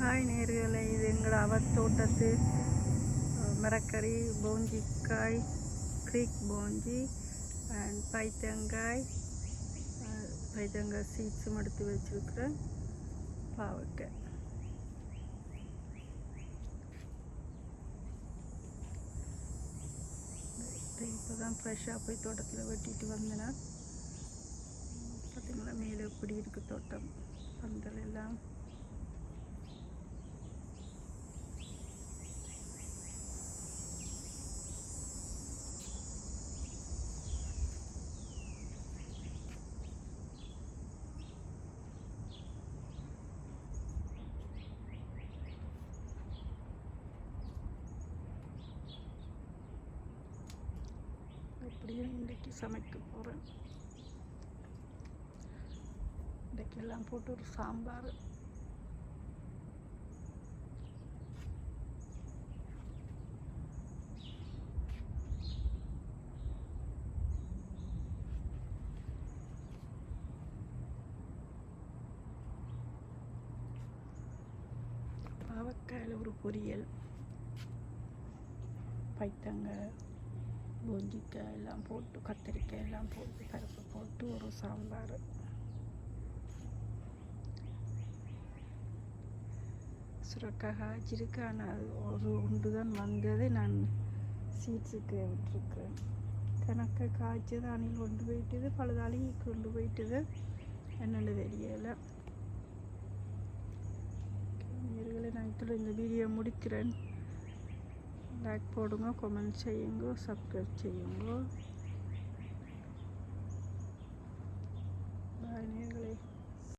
Hi நேர்களே, இது எங்களோட அவத்தோட்டத்து மரக்கறி போஞ்சிக்காய், க்ரீக் போஞ்சி அண்ட் பைத்தங்காய் சீட்ஸும் எடுத்து வச்சுருக்கிறேன். பாவக்காய் இப்போ தான் ஃப்ரெஷ்ஷாக போய் தோட்டத்தில் வெட்டிட்டு வந்தேன்னா. பார்த்திங்களா மேலே எப்படி இருக்குது தோட்டம், பந்தல் எல்லாம். அப்படியும் இன்றைக்கி சமைக்க போகிறேன். இன்றைக்கெல்லாம் போட்டு ஒரு சாம்பார். பாவக்காயில் ஒரு பொரியல், பைத்தங்காய், பூஞ்சிக்காய் எல்லாம் போட்டு, கத்திரிக்காய் எல்லாம் போட்டு, பருப்பு போட்டு ஒரு சாம்பார். சுரக்காய் காய்ச்சிருக்கு, ஆனால் ஒரு ஒன்று தான் வந்தது. நான் சீட்ஸுக்கு விட்டுருக்கேன். கணக்கை காய்ச்சது அணில் கொண்டு போயிட்டுது, பழுதாளி கொண்டு போயிட்டுது. என்னென்ன தெரியலை. நேர்களை நான் இந்த வீடியோ முடிக்கிறேன். லைக் போடுங்க, கமெண்ட் செய்யுங்க, சப்ஸ்கிரைப் செய்யுங்க. பாய் நேர்களே.